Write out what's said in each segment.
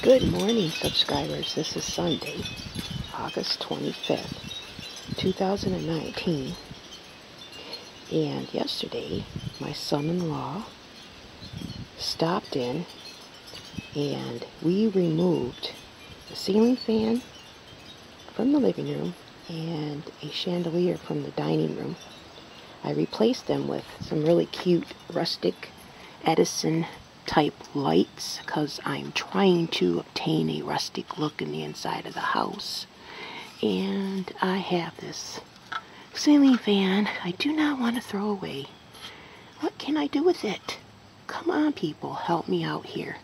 Good morning, subscribers. This is Sunday, August 25th, 2019. And yesterday, my son-in-law stopped in and we removed the ceiling fan from the living room and a chandelier from the dining room. I replaced them with some really cute rustic Edison type lights because I'm trying to obtain a rustic look in the inside of the house. And I have this ceiling fan I do not want to throw away. What can I do with it? Come on, people, help me out here.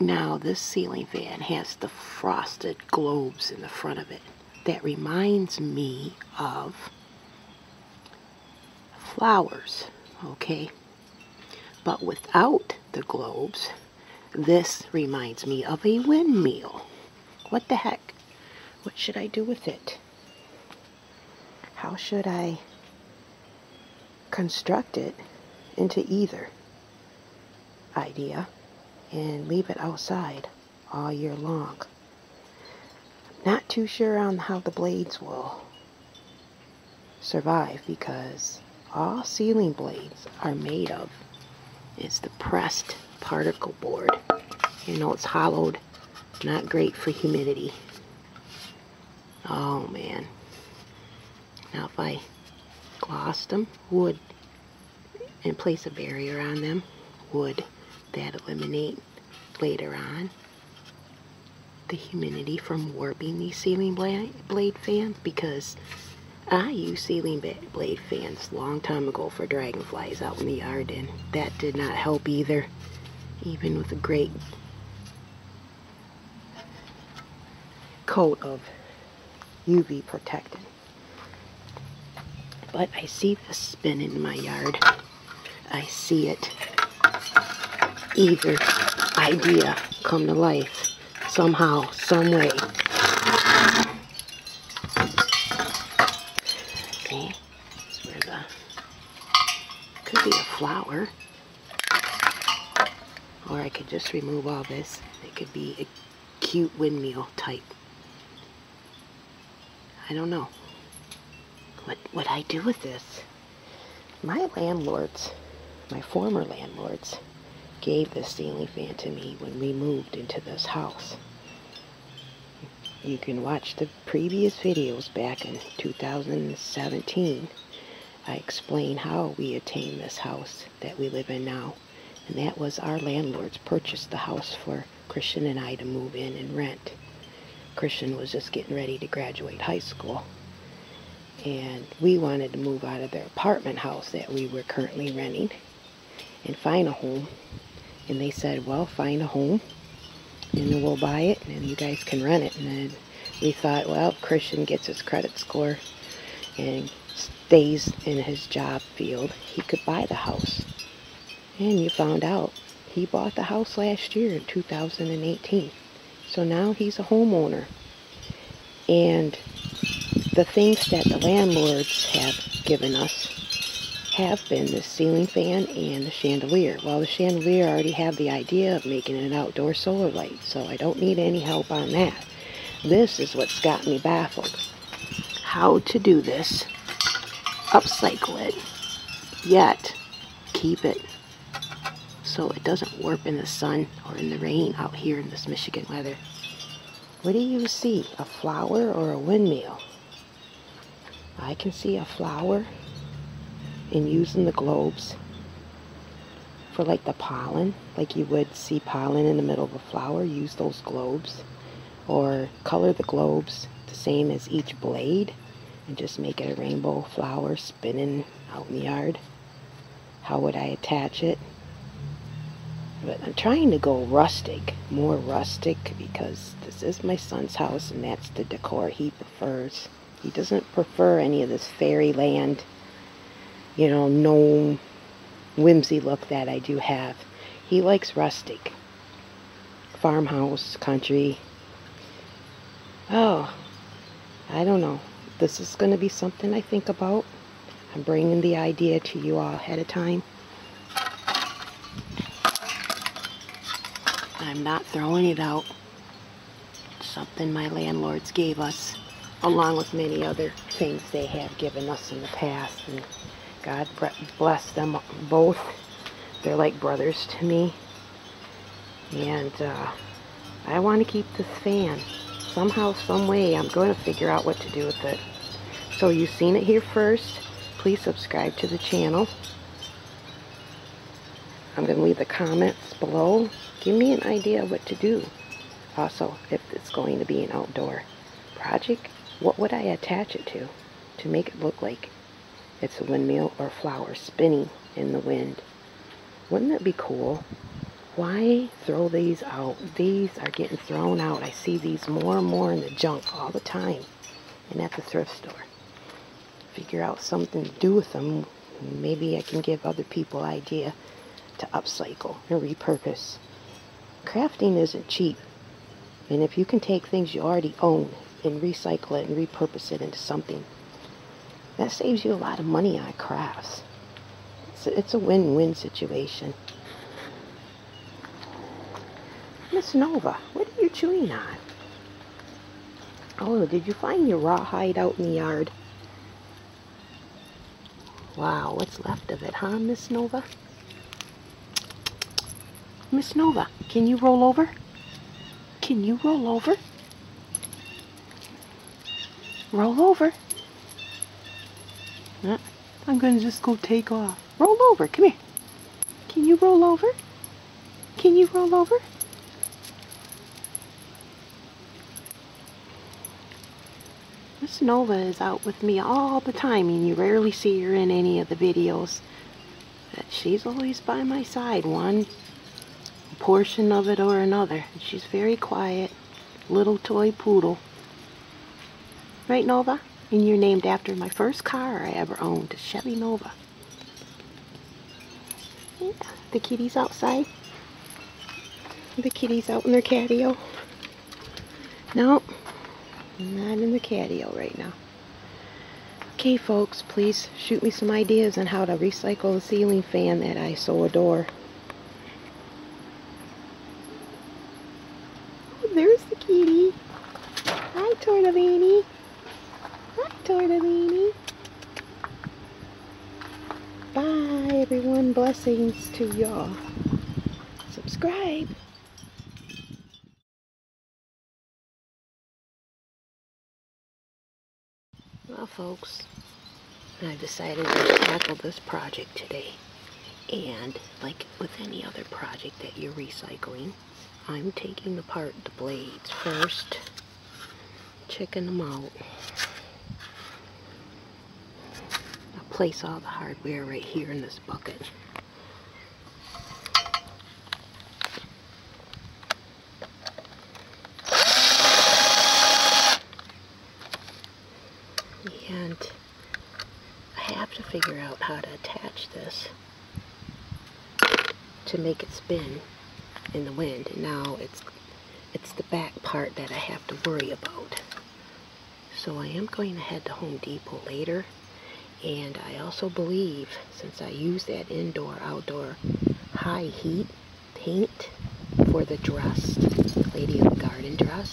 Now, this ceiling fan has the frosted globes in the front of it. That reminds me of flowers, okay? But without the globes, this reminds me of a windmill. What the heck? What should I do with it? How should I construct it into either idea and leave it outside all year long? Not too sure on how the blades will survive because all ceiling blades are made of is the pressed particle board. You know, it's hollowed, not great for humidity. Oh man. Now if I glossed them, wood, and place a barrier on them, would that eliminate later on the humidity from warping these ceiling blade fans? Because I used ceiling blade fans a long time ago for dragonflies out in the yard, and that did not help either, even with a great coat of UV protectant. But I see this spinning in my yard. I see it, either idea come to life somehow, some way. Okay, that's where the, could be a flower, or I could just remove all this. It could be a cute windmill type. I don't know. What would I do with this? My landlords, my former landlords, gave this ceiling fan to me when we moved into this house. You can watch the previous videos back in 2017. I explain how we attained this house that we live in now. And that was our landlords purchased the house for Christian and I to move in and rent. Christian was just getting ready to graduate high school. And we wanted to move out of their apartment house that we were currently renting and find a home. And they said, well, find a home and then we'll buy it and you guys can rent it. And then we thought, well, if Christian gets his credit score and stays in his job field, he could buy the house. And you found out he bought the house last year in 2018. So now he's a homeowner. And the things that the landlords have given us have been the ceiling fan and the chandelier. Well, the chandelier, I already have the idea of making it an outdoor solar light, so I don't need any help on that. This is what's got me baffled. How to do this, upcycle it, yet keep it so it doesn't warp in the sun or in the rain out here in this Michigan weather. What do you see, a flower or a windmill? I can see a flower in using the globes for like the pollen, like you would see pollen in the middle of a flower. Use those globes, or color the globes the same as each blade and just make it a rainbow flower spinning out in the yard. How would I attach it? But I'm trying to go rustic, more rustic, because this is my son's house and that's the decor he prefers. He doesn't prefer any of this fairyland, you know, gnome, whimsy look that I do have. He likes rustic, farmhouse, country. Oh, I don't know. This is going to be something I think about. I'm bringing the idea to you all ahead of time. I'm not throwing it out. It's something my landlords gave us, along with many other things they have given us in the past. And God bless them both. They're like brothers to me. And I want to keep this fan. Somehow, some way, I'm going to figure out what to do with it. So you've seen it here first. Please subscribe to the channel. I'm going to leave the comments below. Give me an idea of what to do. Also, if it's going to be an outdoor project, what would I attach it to make it look like it's a windmill or flower spinning in the wind? Wouldn't that be cool? Why throw these out? These are getting thrown out. I see these more and more in the junk all the time and at the thrift store. Figure out something to do with them. Maybe I can give other people an idea to upcycle and repurpose. Crafting isn't cheap. And if you can take things you already own and recycle it and repurpose it into something, that saves you a lot of money on crafts. It's a win-win situation. Miss Nova, what are you chewing on? Oh, did you find your rawhide out in the yard? Wow, what's left of it, huh, Miss Nova? Miss Nova, can you roll over? Can you roll over? Roll over. I'm gonna just go take off. Roll over, come here. Can you roll over? Can you roll over? Miss Nova is out with me all the time, and you rarely see her in any of the videos. But she's always by my side, one portion of it or another. She's very quiet, little toy poodle. Right, Nova? And you're named after my first car I ever owned, a Chevy Nova. Yeah, the kitty's outside. The kitty's out in their catio. No, not in the catio right now. Okay, folks, please shoot me some ideas on how to recycle the ceiling fan that I so adore. Oh, there's the kitty. Hi, Tortellini. Hi, Tortellini. Bye, everyone. Blessings to y'all. Subscribe. Well, folks, I've decided to tackle this project today. And like with any other project that you're recycling, I'm taking apart the blades first, checking them out. I'll place all the hardware right here in this bucket. And I have to figure out how to attach this to make it spin in the wind. And now it's the back part that I have to worry about. So I am going to head to Home Depot later. And I also believe, since I use that indoor-outdoor high heat paint for the dress, Lady of the Garden dress,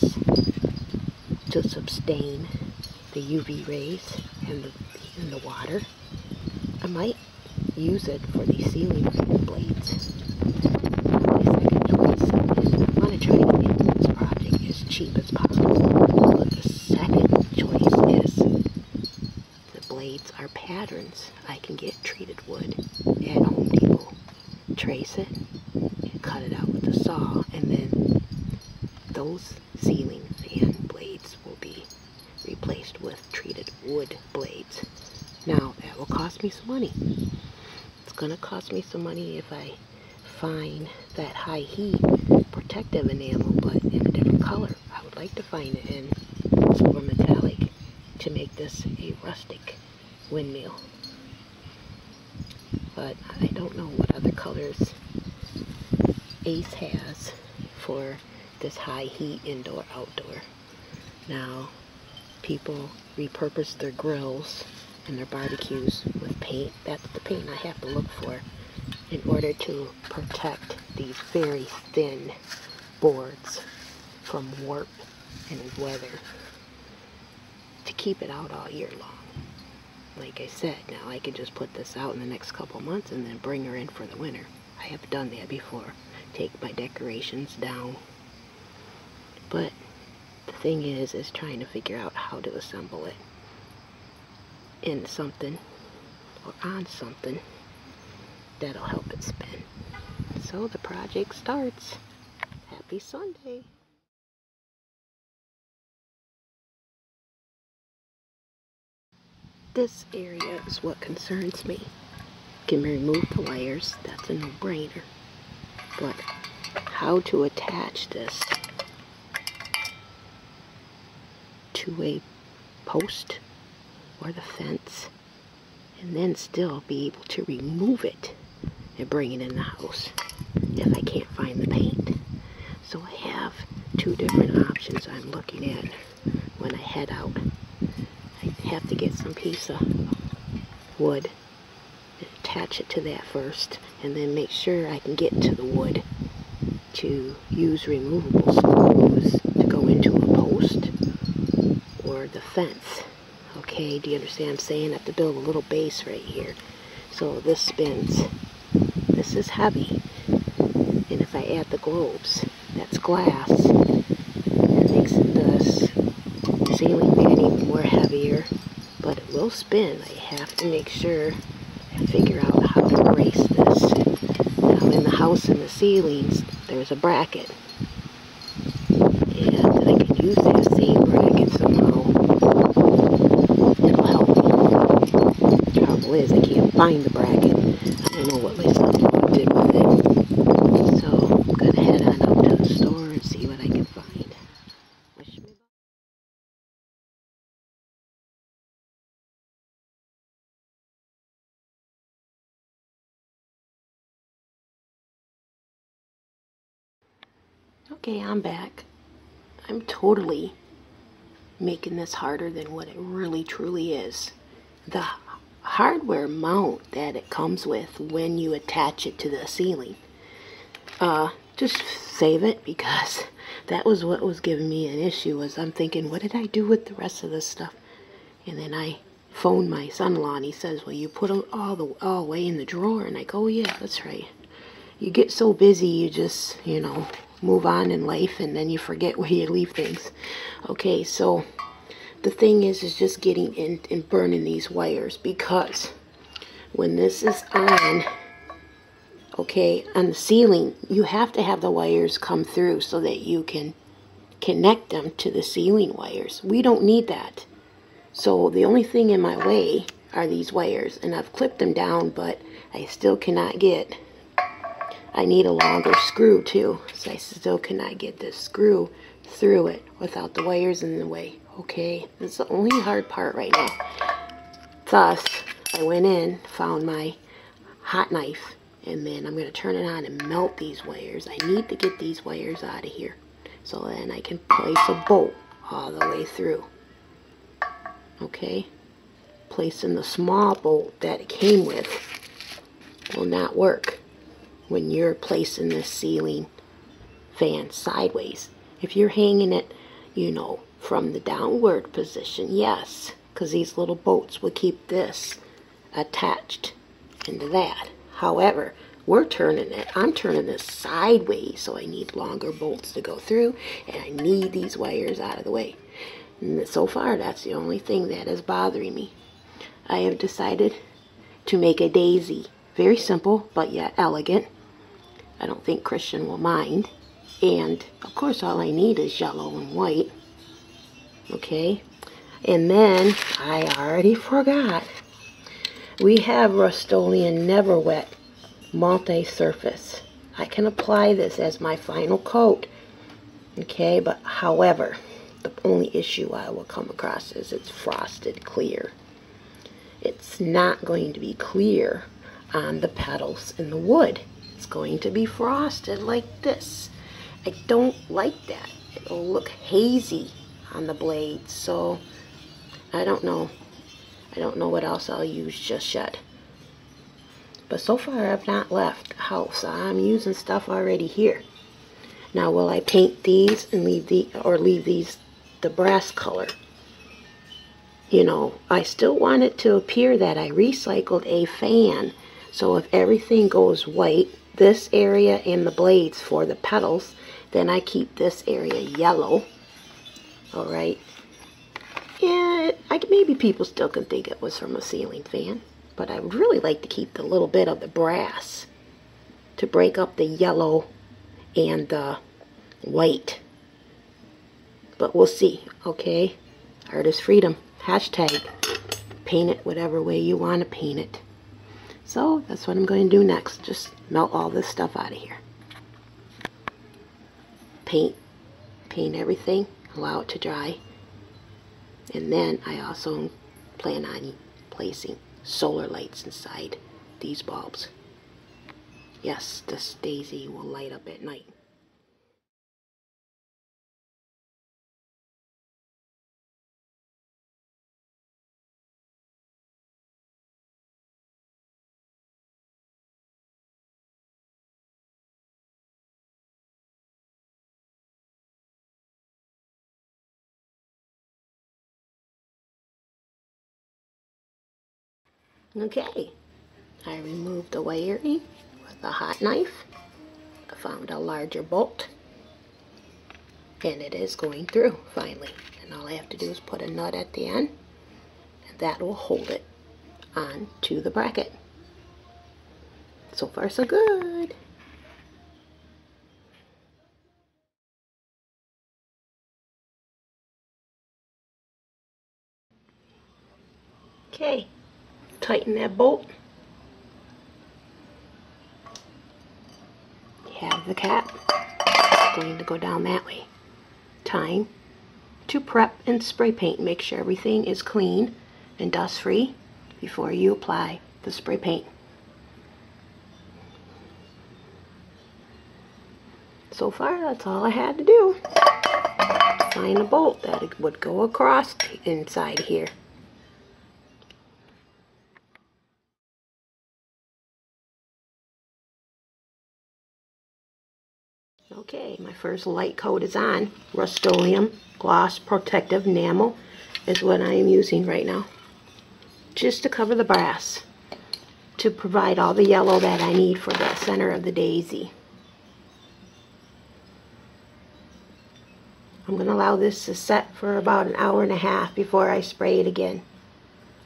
to sustain the UV rays and the water, I might use it for these ceiling blades. My second choice is I want to try to get this project as cheap as possible. But the second choice is the blades are patterns. I can get treated wood at Home Depot, trace it, and cut it out with a saw, and then those ceiling fan blades will be replaced with treated wood blades. Now, that will cost me some money. It's going to cost me some money if I find that high heat protective enamel, but in a different color. I would like to find it in silver metallic to make this a rustic windmill. But I don't know what other colors Ace has for this high heat indoor-outdoor. Now, people repurpose their grills and their barbecues with paint. That's the paint I have to look for in order to protect these very thin boards from warp and weather to keep it out all year long. Like I said, now I can just put this out in the next couple months and then bring her in for the winter. I have done that before. Take my decorations down. But the thing is trying to figure out how to assemble it in something or on something that'll help it spin. So the project starts. Happy Sunday. This area is what concerns me. Can remove the wires, that's a no-brainer. But how to attach this to a post or the fence and then still be able to remove it and bring it in the house if I can't find the paint. So I have two different options I'm looking at when I head out. I have to get some piece of wood and attach it to that first, and then make sure I can get to the wood to use removable screws to go into a post or the fence. Okay, do you understand what I'm saying? I have to build a little base right here. So this spins. This is heavy. And if I add the globes, that's glass, it makes this ceiling fan even more heavier, but it will spin. I have to make sure and figure out how to brace this. Now in the house and the ceilings, there's a bracket. And I can use that same bracket somehow. It'll help me. Trouble is, I can't find the bracket. I don't know what my son did with it. So I'm going to head on out to the store and see what I can find. Wish me luck. Okay, I'm back. I'm totally making this harder than what it really truly is. The hardware mount that it comes with when you attach it to the ceiling, just save it, because that was what was giving me an issue. Was I'm thinking, what did I do with the rest of this stuff? And then I phoned my son-in-law and he says, well, you put them all the way in the drawer. And I go, oh, yeah, that's right. You get so busy, you just, you know, move on in life, and then you forget where you leave things. Okay, so the thing is just getting in and burning these wires, because when this is on, okay, on the ceiling, you have to have the wires come through so that you can connect them to the ceiling wires. We don't need that. So the only thing in my way are these wires, and I've clipped them down, but I still cannot get, I need a longer screw too, so I still cannot get this screw through it without the wires in the way. Okay, that's the only hard part right now. Thus, I went in, found my hot knife, and then I'm going to turn it on and melt these wires. I need to get these wires out of here, so then I can place a bolt all the way through. Okay, placing the small bolt that it came with will not work when you're placing this ceiling fan sideways. If you're hanging it, you know, from the downward position, yes, because these little bolts will keep this attached into that. However, we're turning it, I'm turning this sideways, so I need longer bolts to go through, and I need these wires out of the way. And so far, that's the only thing that is bothering me. I have decided to make a daisy. Very simple, but yet elegant. I don't think Christian will mind. And, of course, all I need is yellow and white. Okay? And then, I already forgot. We have Rust-Oleum Neverwet multi-surface. I can apply this as my final coat. Okay? But, however, the only issue I will come across is it's frosted clear. It's not going to be clear on the petals in the wood. It's going to be frosted like this. I don't like that. It'll look hazy on the blades, so I don't know. I don't know what else I'll use just yet. But so far I've not left the house. I'm using stuff already here. Now will I paint these and leave these the brass color? You know, I still want it to appear that I recycled a fan. So if everything goes white, this area and the blades for the petals, then I keep this area yellow. Alright. Yeah, maybe people still can think it was from a ceiling fan. But I would really like to keep the little bit of the brass to break up the yellow and the white. But we'll see, okay? Artist freedom. Hashtag. Paint it whatever way you want to paint it. So that's what I'm going to do next. Just melt all this stuff out of here. Paint everything. Allow it to dry. And then I also plan on placing solar lights inside these bulbs. Yes, this daisy will light up at night. Okay, I removed the wiring with a hot knife. I found a larger bolt, and it is going through finally. And all I have to do is put a nut at the end, and that will hold it on to the bracket. So far, so good. Okay, tighten that bolt. You have the cap. It's going to go down that way. Time to prep and spray paint. Make sure everything is clean and dust free before you apply the spray paint. So far, that's all I had to do. Find a bolt that would go across inside here. Okay, my first light coat is on. Rust-Oleum Gloss Protective Enamel is what I am using right now. Just to cover the brass. To provide all the yellow that I need for the center of the daisy. I'm going to allow this to set for about an hour and a half before I spray it again.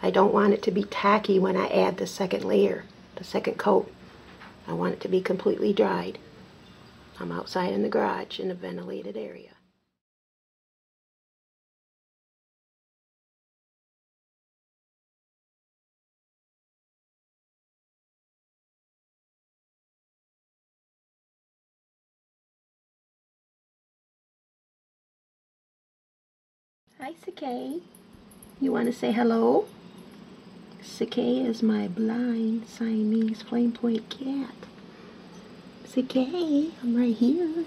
I don't want it to be tacky when I add the second layer, the second coat. I want it to be completely dried. I'm outside in the garage in a ventilated area. Hi, Sakay. You want to say hello? Sakay is my blind Siamese flame point cat. Sakay, I'm right here.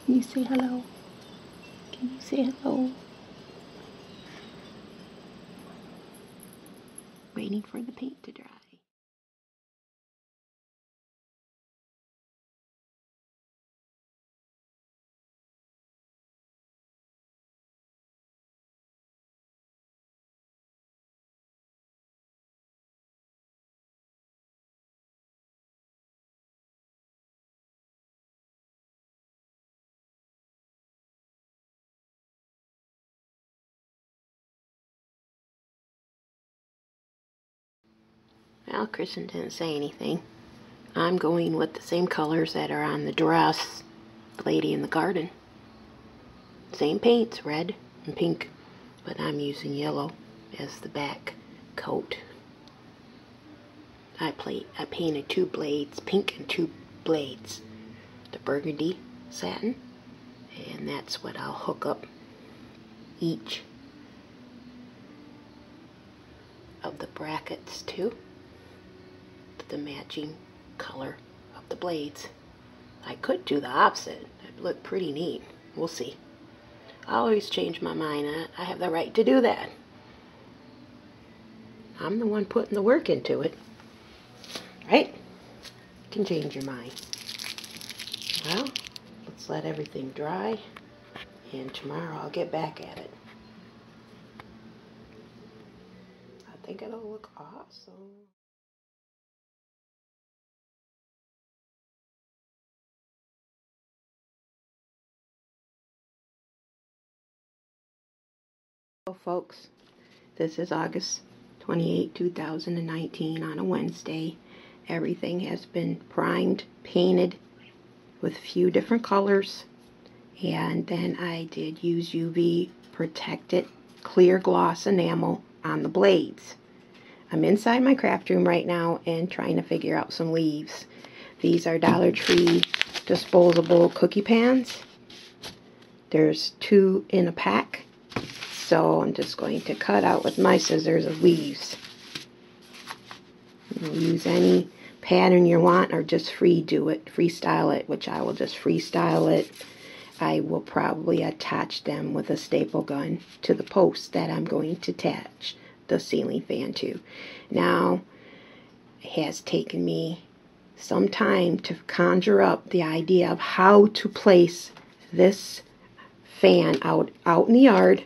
Can you say hello? Can you say hello? Waiting for the paint to dry. Well, Kristen didn't say anything. I'm going with the same colors that are on the dress, the lady in the garden. Same paints, red and pink, but I'm using yellow as the back coat. I painted 2 blades, pink and 2 blades. The burgundy satin, and that's what I'll hook up each of the brackets to the matching color of the blades. I could do the opposite. It'd look pretty neat. We'll see. I always change my mind. I have the right to do that. I'm the one putting the work into it. Right? You can change your mind. Well, let's let everything dry, and tomorrow I'll get back at it. I think it'll look awesome. So folks, this is August 28, 2019 on a Wednesday. Everything has been primed, painted with a few different colors, and then I did use UV protected clear gloss enamel on the blades. I'm inside my craft room right now and trying to figure out some leaves. These are Dollar Tree disposable cookie pans. There's 2 in a pack, so I'm just going to cut out with my scissors the leaves. You can use any pattern you want, or just freestyle it, which I will just freestyle it. I will probably attach them with a staple gun to the post that I'm going to attach the ceiling fan to. Now, it has taken me some time to conjure up the idea of how to place this fan out in the yard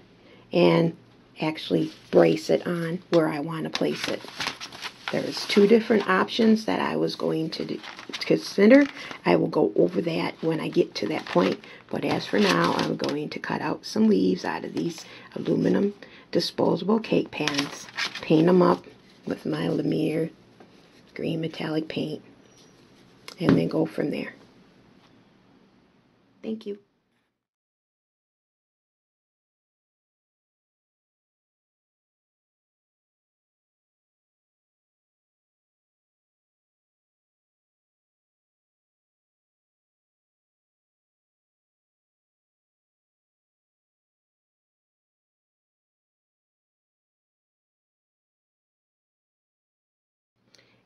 and actually brace it on where I want to place it. There's 2 different options that I was going to consider. I will go over that when I get to that point. But as for now, I'm going to cut out some leaves out of these aluminum disposable cake pans. Paint them up with my Lumiere green metallic paint. And then go from there. Thank you.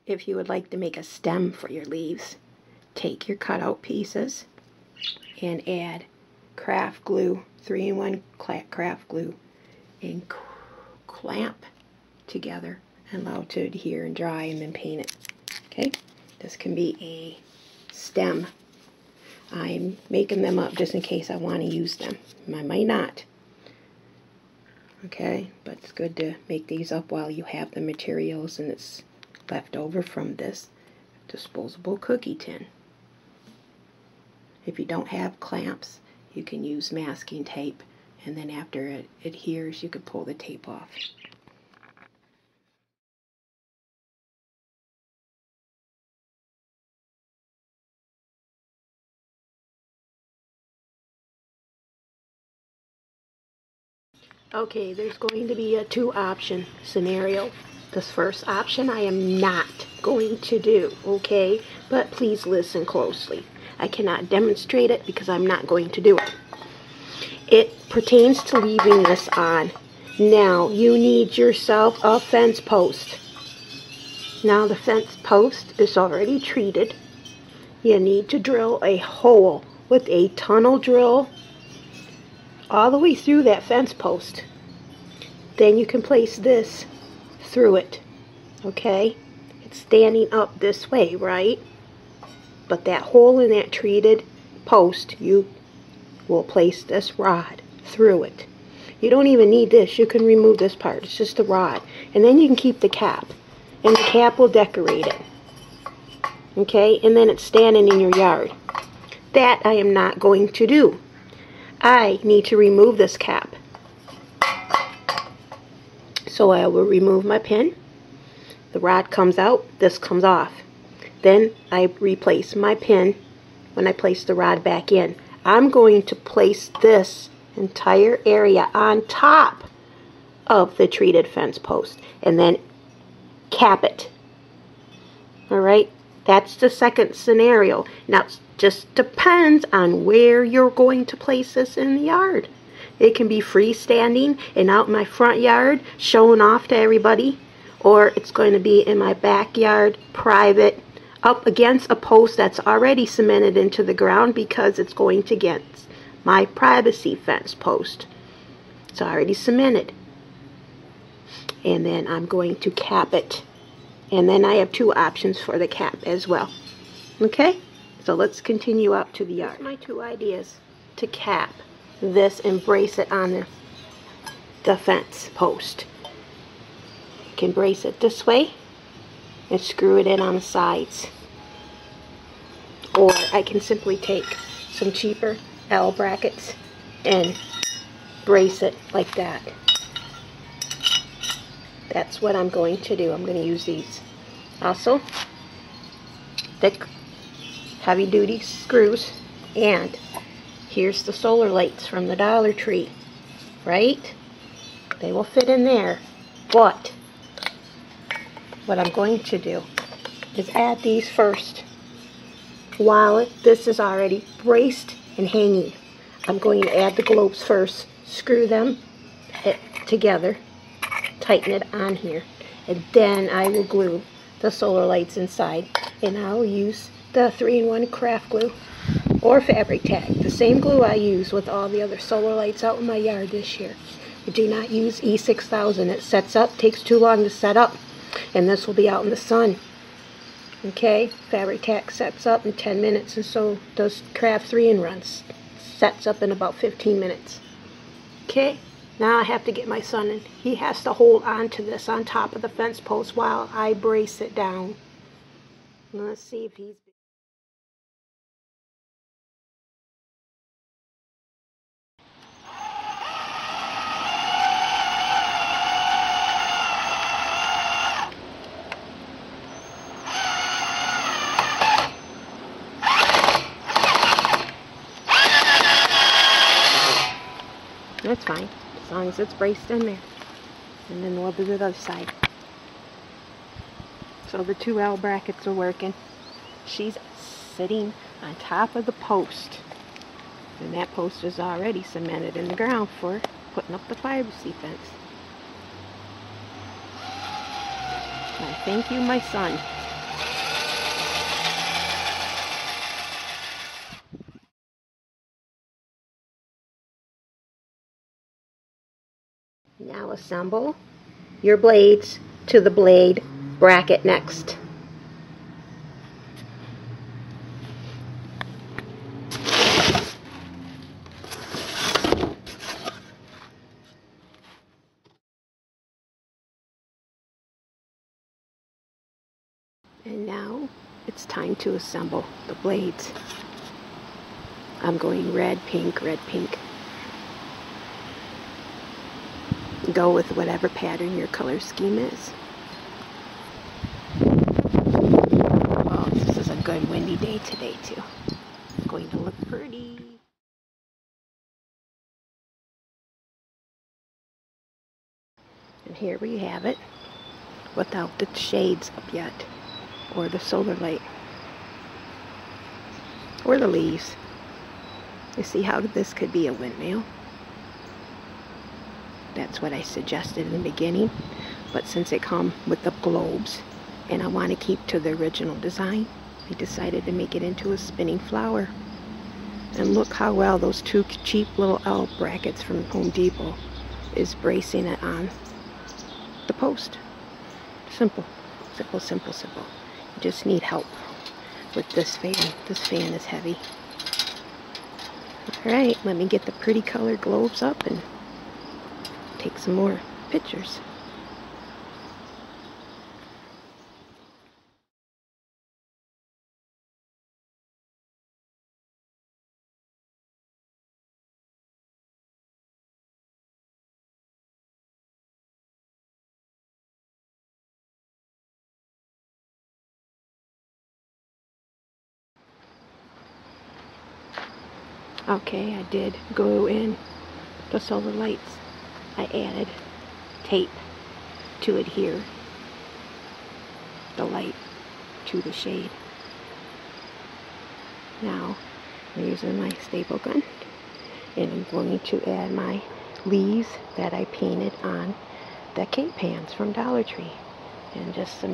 If you would like to make a stem for your leaves, take your cutout pieces and add craft glue, 3-in-1 craft glue, and clamp together and allow it to adhere and dry, and then paint it. Okay, this can be a stem. I'm making them up just in case I want to use them. I might not. Okay, but it's good to make these up while you have the materials and it's left over from this disposable cookie tin. If you don't have clamps, you can use masking tape, and then after it adheres, you can pull the tape off. Okay, there's going to be a 2-option scenario. This first option I am not going to do, okay? But please listen closely. I cannot demonstrate it because I'm not going to do it. It pertains to leaving this on. Now, you need yourself a fence post. Now, the fence post is already treated. You need to drill a hole with a tunnel drill all the way through that fence post. Then you can place this through it. Okay? It's standing up this way, right? But that hole in that treated post, you will place this rod through it. You don't even need this. You can remove this part. It's just a rod. And then you can keep the cap. And the cap will decorate it. Okay? And then it's standing in your yard. That I am not going to do. I need to remove this cap. So I will remove my pin. The rod comes out. This comes off. Then I replace my pin when I place the rod back in. I'm going to place this entire area on top of the treated fence post and then cap it. Alright? That's the second scenario. Now, it just depends on where you're going to place this in the yard. It can be freestanding and out in my front yard showing off to everybody, or it's going to be in my backyard, private, up against a post that's already cemented into the ground because it's going to against my privacy fence post. It's already cemented. And then I'm going to cap it. And then I have 2 options for the cap as well. Okay? So let's continue out to the yard. Here's my two ideas to cap this and brace it on the fence post. You can brace it this way and screw it in on the sides. Or I can simply take some cheaper L brackets and brace it like that. That's what I'm going to do. I'm going to use these. Also, thick, heavy-duty screws. And here's the solar lights from the Dollar Tree. Right? They will fit in there. But what I'm going to do is add these first. While this is already braced and hanging, I'm going to add the globes first. Screw them together. Tighten it on here, and then I will glue the solar lights inside, and I'll use the 3-in-1 craft glue or fabric tag, the same glue I use with all the other solar lights out in my yard this year. I do not use E6000. It sets up, takes too long to set up, and this will be out in the sun. Okay, fabric tag sets up in 10 minutes, and so does craft 3-in-1. Sets up in about 15 minutes. Okay. Now I have to get my son, and he has to hold on to this on top of the fence post while I brace it down. Let's see if he's... That's fine, as long as it's braced in there. And then we'll do the other side. So the 2 L brackets are working. She's sitting on top of the post. And that post is already cemented in the ground for putting up the privacy fence. I thank you, my son. Now assemble your blades to the blade bracket next. And now it's time to assemble the blades. I'm going red, pink, red, pink. Go with whatever pattern your color scheme is. Oh, this is a good windy day today too. It's going to look pretty. And here we have it without the shades up yet, or the solar light, or the leaves. You see how this could be a windmill? That's what I suggested in the beginning, but since it comes with the globes and I want to keep to the original design, I decided to make it into a spinning flower. And look how well those 2 cheap little L brackets from Home Depot is bracing it on the post. Simple, simple, simple, simple. You just need help with this fan. This fan is heavy. Alright, let me get the pretty colored globes up and take some more pictures. Okay, I did glue in the solar lights. I added tape to adhere the light to the shade. Now I'm using my staple gun, and I'm going to add my leaves that I painted on the cake pans from Dollar Tree, and just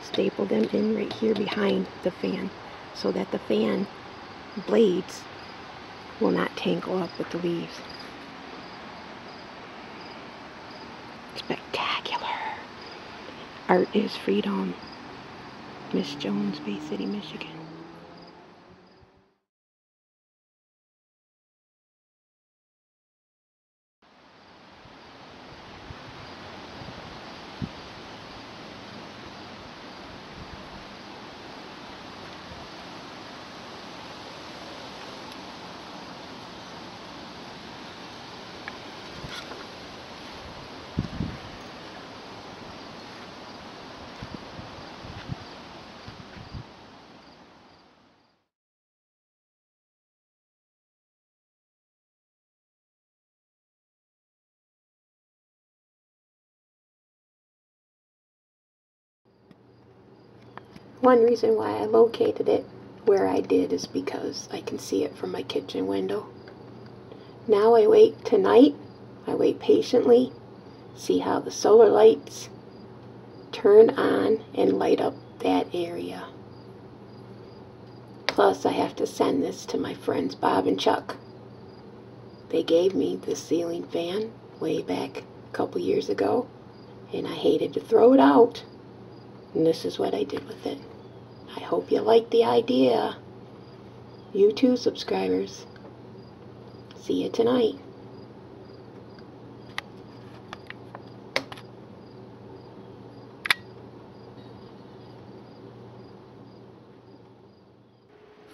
staple them in right here behind the fan so that the fan blades will not tangle up with the leaves. Spectacular. Art is freedom. Miss Jones, Bay City, Michigan. One reason why I located it where I did is because I can see it from my kitchen window. Now I wait tonight. I wait patiently, see how the solar lights turn on and light up that area. Plus, I have to send this to my friends Bob and Chuck. They gave me this ceiling fan way back a couple years ago, and I hated to throw it out. And this is what I did with it. I hope you like the idea. You too, subscribers. See you tonight.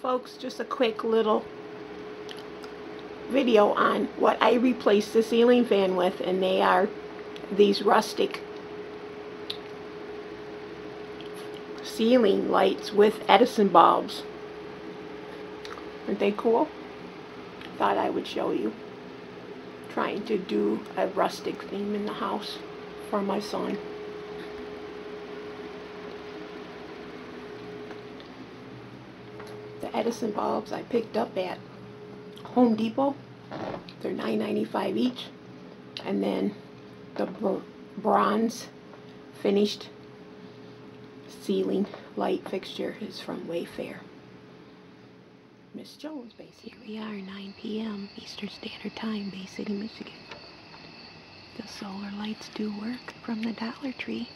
Folks, just a quick little video on what I replaced the ceiling fan with, and they are these rustic ceiling lights with Edison bulbs. Aren't they cool? Thought I would show you. Trying to do a rustic theme in the house for my son. The Edison bulbs I picked up at Home Depot. They're $9.95 each. And then the bronze finished ceiling light fixture is from Wayfair. Miss Jones Bay City. Here we are, 9 p.m. Eastern Standard Time, Bay City, Michigan. The solar lights do work from the Dollar Tree.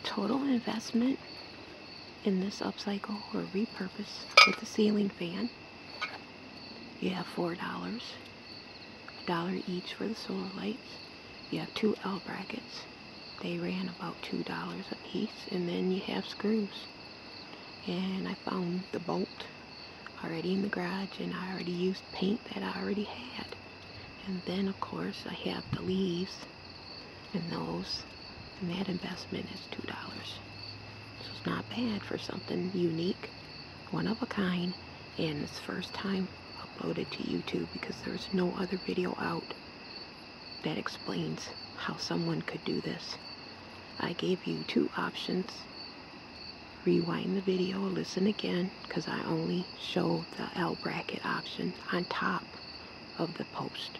Total investment in this upcycle or repurpose with the ceiling fan, you have $4, $1 each for the solar lights. You have 2 L brackets. They ran about $2 a piece, and then you have screws. And I found the bolt already in the garage, and I already used paint that I already had. And then of course I have the leaves and those, and that investment is $2. So it's not bad for something unique, one of a kind, and it's first time uploaded to YouTube because there's no other video out that explains how someone could do this. I gave you 2 options. Rewind the video, listen again, because I only show the L bracket option on top of the post.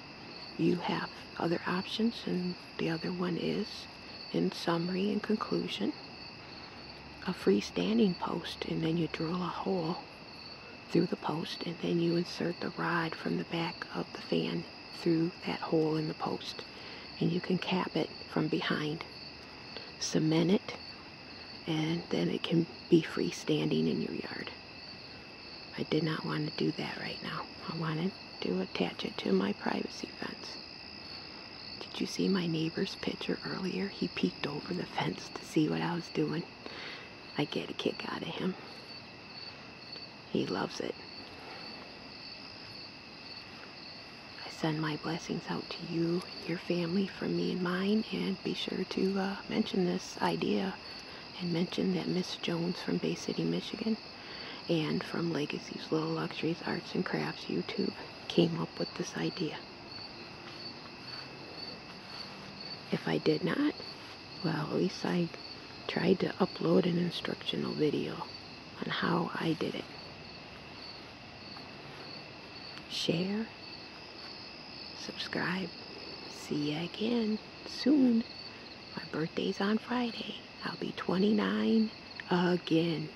You have other options, and the other one is, in summary and conclusion, a freestanding post, and then you drill a hole through the post, and then you insert the rod from the back of the fan through that hole in the post, and you can cap it from behind, cement it, and then it can be freestanding in your yard. I did not want to do that right now. I wanted to attach it to my privacy fence. Did you see my neighbor's picture earlier? He peeked over the fence to see what I was doing. I get a kick out of him. He loves it. I send my blessings out to you and your family from me and mine, and be sure to mention this idea and mention that Miss Jones from Bay City, Michigan, and from Legacy's Little Luxuries Arts and Crafts YouTube came up with this idea. If I did not, well, at least I tried to upload an instructional video on how I did it. Share, subscribe. See you again soon. My birthday's on Friday. I'll be 29 again.